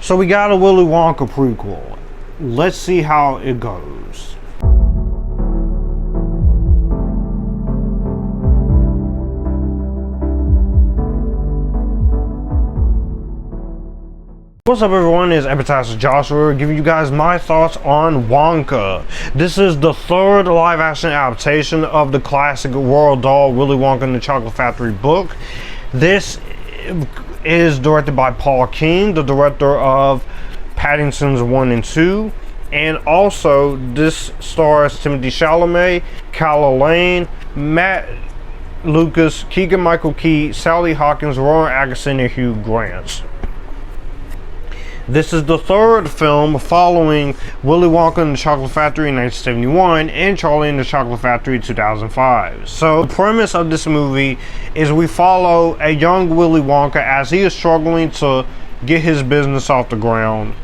So we got a Willy Wonka prequel. Let's see how it goes. What's up everyone, it's Epictastic Joseph giving you guys my thoughts on Wonka. This is the third live action adaptation of the classic Roald Dahl Willy Wonka and the Chocolate Factory book. This is directed by Paul King, the director of Paddington's 1 and 2. And also this stars Timothee Chalamet, Calah Lane, Matt Lucas, Keegan-Michael Key, Sally Hawkins, Rowan Atkinson, and Hugh Grant. This is the third film following Willy Wonka and the Chocolate Factory in 1971 and Charlie and the Chocolate Factory in 2005. So the premise of this movie is we follow a young Willy Wonka as he is struggling to get his business off the ground.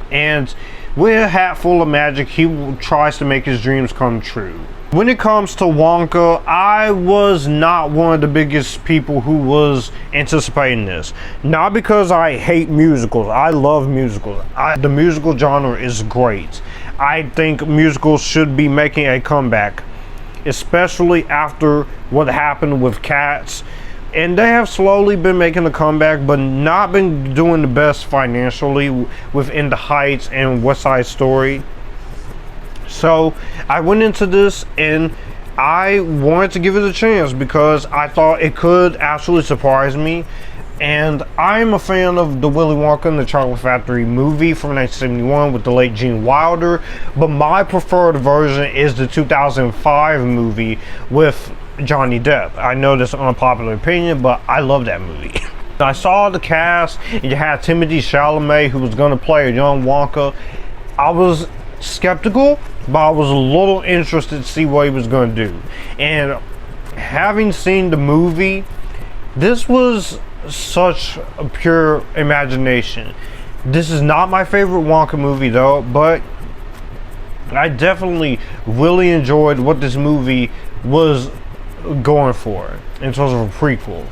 And with a hat full of magic, he tries to make his dreams come true. When it comes to Wonka, I was not one of the biggest people who was anticipating this. Not because I hate musicals. I love musicals. The musical genre is great. I think musicals should be making a comeback, especially after what happened with Cats. And they have slowly been making a comeback, but not been doing the best financially with In the Heights and West Side Story. So I went into this and I wanted to give it a chance because I thought it could absolutely surprise me. And I'm a fan of the Willy Wonka and the Chocolate Factory movie from 1971 with the late Gene Wilder, but my preferred version is the 2005 movie with Johnny Depp. I know this is an unpopular opinion, but I love that movie. I saw the cast, and you had Timothee Chalamet, who was going to play a young Wonka. I was skeptical, but I was a little interested to see what he was going to do. And having seen the movie, this was such a pure imagination. This is not my favorite Wonka movie though, but I definitely really enjoyed what this movie was going for in terms of a prequel.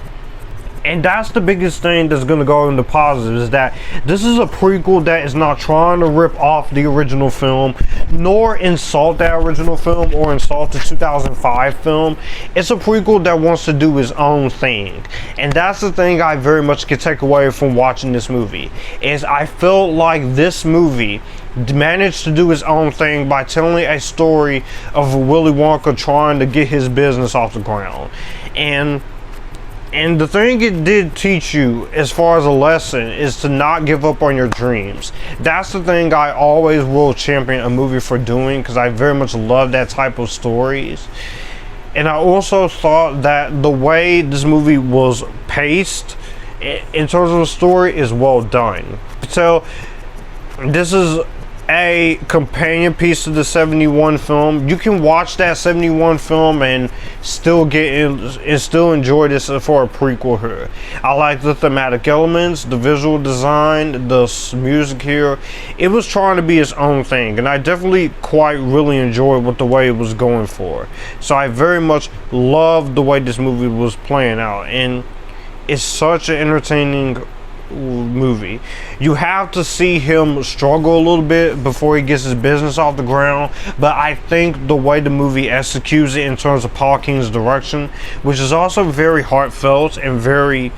And that's the biggest thing that's going to go into positives, is that this is a prequel that is not trying to rip off the original film, nor insult that original film or insult the 2005 film. It's a prequel that wants to do its own thing. And that's the thing I very much can take away from watching this movie, is I felt like this movie managed to do his own thing by telling a story of Willy Wonka trying to get his business off the ground. And the thing it did teach you, as far as a lesson, is to not give up on your dreams. That's the thing I always will champion a movie for doing, because I very much love that type of stories. And I also thought that the way this movie was paced, in terms of the story, is well done. So this is a companion piece to the 71 film. You can watch that 71 film and still still enjoy this for a prequel here. I like the thematic elements, the visual design, the music here. It was trying to be its own thing, and I definitely really enjoyed what the way it was going for. So I very much loved the way this movie was playing out, and it's such an entertaining movie. You have to see him struggle a little bit before he gets his business off the ground, but I think the way the movie executes it in terms of Paul King's direction, which is also very heartfelt and very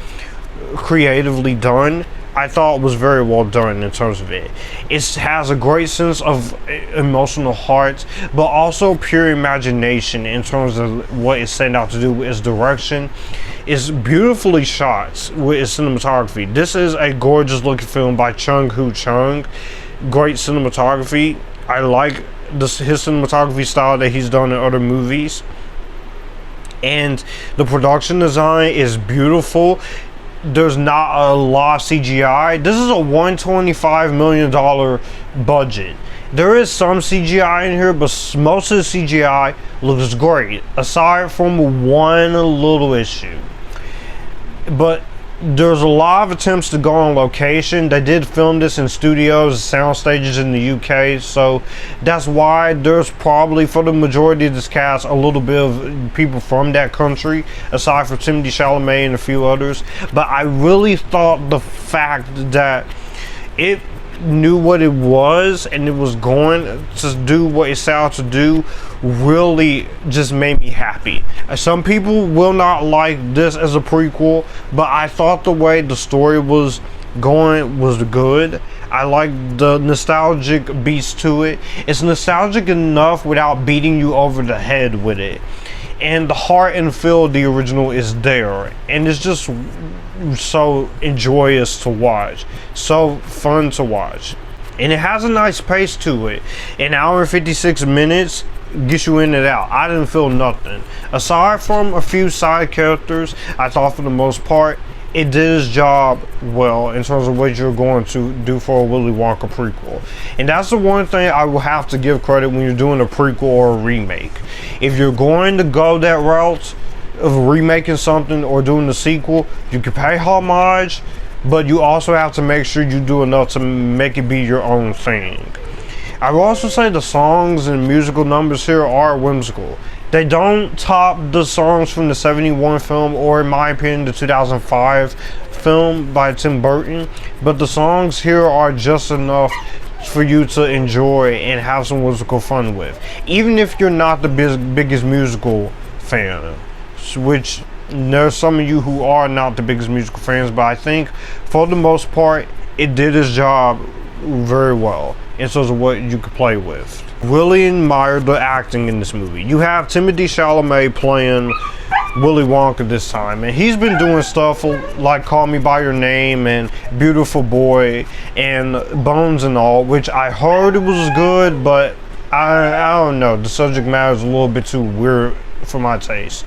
creatively done, I thought was very well done in terms of it. It has a great sense of emotional heart, but also pure imagination in terms of what it's set out to do with its direction. It's beautifully shot with its cinematography. This is a gorgeous looking film by Chung Hu Chung. Great cinematography. I like his cinematography style that he's done in other movies. And the production design is beautiful. There's not a lot of CGI. This is a $125 million budget. There is some CGI in here, but most of the CGI looks great, aside from one little issue. But there's a lot of attempts to go on location. They did film this in studios, sound stages in the UK, so that's why there's probably, for the majority of this cast, a little bit of people from that country, aside from Timothée Chalamet and a few others. But I really thought the fact that it knew what it was and it was going to do what it set out to do really just made me happy. Some people will not like this as a prequel, but I thought the way the story was going was good. I like the nostalgic beats to it. It's nostalgic enough without beating you over the head with it. And the heart and feel of the original is there. And it's just so enjoyous to watch. So fun to watch. And it has a nice pace to it. An hour and 56 minutes gets you in and out. I didn't feel nothing. Aside from a few side characters, I thought for the most part, it did its job well in terms of what you're going to do for a Willy Wonka prequel. And that's the one thing I will have to give credit when you're doing a prequel or a remake. If you're going to go that route of remaking something or doing the sequel, you can pay homage, but you also have to make sure you do enough to make it be your own thing. I will also say the songs and musical numbers here are whimsical. They don't top the songs from the 71 film or, in my opinion, the 2005 film by Tim Burton, but the songs here are just enough for you to enjoy and have some whimsical fun with. Even if you're not the biggest musical fan, which there's some of you who are not the biggest musical fans, but I think for the most part, it did its job very well in terms of what you could play with. Really admired the acting in this movie. You have Timothée Chalamet playing Willy Wonka this time, and he's been doing stuff like Call Me By Your Name and Beautiful Boy and Bones and all, which I heard it was good, but I don't know, the subject matter is a little bit too weird for my taste.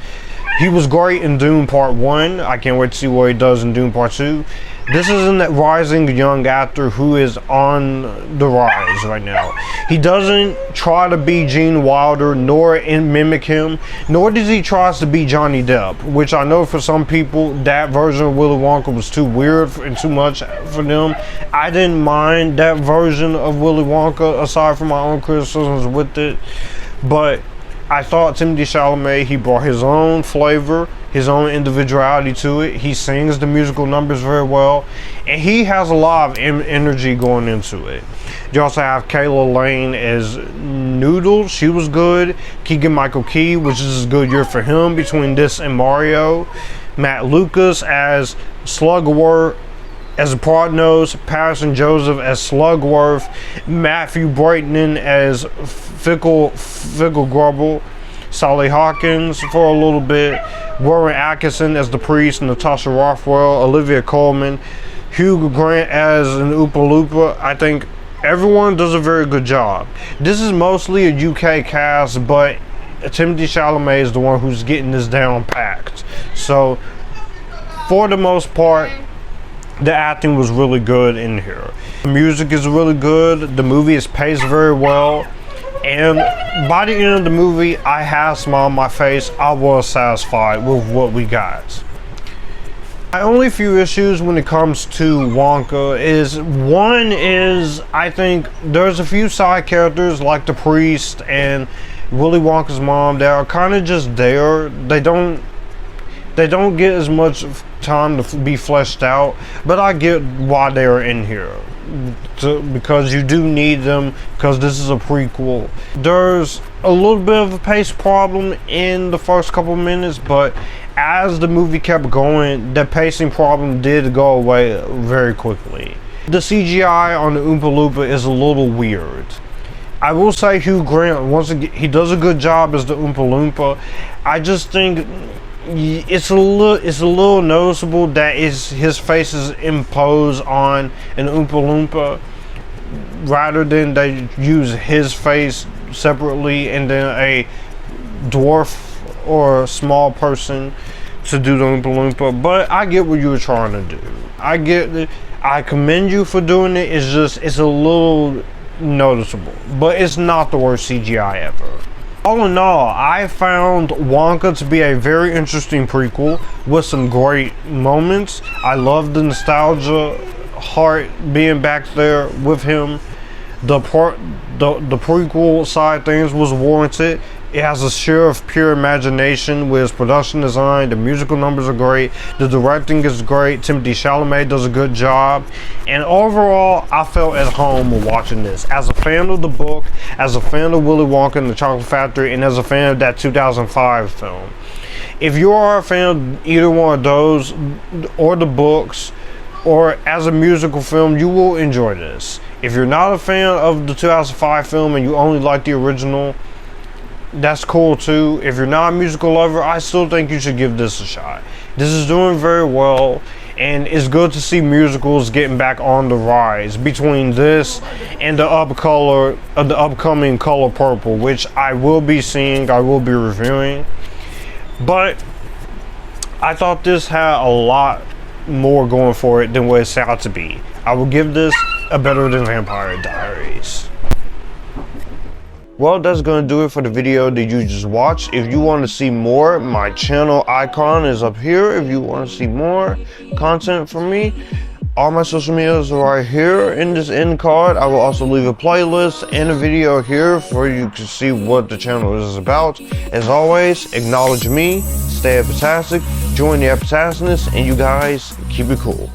He was great in Dune Part 1. I can't wait to see what he does in Dune Part 2. This is a rising young actor who is on the rise right now. He doesn't try to be Gene Wilder nor mimic him, nor does he try to be Johnny Depp, which I know for some people that version of Willy Wonka was too weird and too much for them. I didn't mind that version of Willy Wonka aside from my own criticisms with it, but I thought Timothée Chalamet, he brought his own flavor, his own individuality to it. He sings the musical numbers very well, and he has a lot of energy going into it. You also have Calah Lane as Noodle. She was good. Keegan-Michael Key, which is a good year for him between this and Mario. Matt Lucas as Slugworth, as Prodnose. Paterson Joseph as Slugworth. Mathew Baynton as Fickle Grubble. Sally Hawkins for a little bit. Warren Atkinson as the priest. Natasha Rothwell. Olivia Colman. Hugh Grant as an Oompa Loompa. I think everyone does a very good job. This is mostly a UK cast, but Timothée Chalamet is the one who's getting this down packed. So, for the most part, the acting was really good in here. The music is really good. The movie is paced very well. And by the end of the movie, I had a smile on my face. I was satisfied with what we got. My only few issues when it comes to Wonka is, one is, I think there's a few side characters like the priest and Willy Wonka's mom that are kind of just there. They don't get as much time to be fleshed out, but I get why they're in here. Because you do need them, because this is a prequel. There's a little bit of a pace problem in the first couple minutes, but as the movie kept going, the pacing problem did go away very quickly. The CGI on the Oompa Loompa is a little weird. I will say Hugh Grant, once again, he does a good job as the Oompa Loompa. I just think it's a little noticeable that his face is imposed on an Oompa Loompa rather than they use his face separately and then a dwarf or a small person to do the Oompa Loompa. But I get what you were trying to do. I get it. I commend you for doing it. It's a little noticeable, but it's not the worst CGI ever. All in all, I found Wonka to be a very interesting prequel with some great moments. I love the nostalgia, heart being back there with him. The prequel side things was warranted. It has a share of pure imagination with its production design. The musical numbers are great. The directing is great. Timothée Chalamet does a good job. And overall, I felt at home watching this. As a fan of the book, as a fan of Willy Wonka and the Chocolate Factory, and as a fan of that 2005 film. If you are a fan of either one of those, or the books, or as a musical film, you will enjoy this. If you're not a fan of the 2005 film and you only like the original, that's cool too. If you're not a musical lover, I still think you should give this a shot. This is doing very well, and it's good to see musicals getting back on the rise between this and the upcoming Color Purple, which I will be seeing, I will be reviewing. But I thought this had a lot more going for it than what it set out to be. I will give this a better than Vampire Diaries. Well, that's going to do it for the video that you just watched. If you want to see more, my channel icon is up here. If you want to see more content from me, all my social medias are right here in this end card. I will also leave a playlist and a video here for you to see what the channel is about. As always, acknowledge me, stay Epictastic, join the Epictasticness, and you guys keep it cool.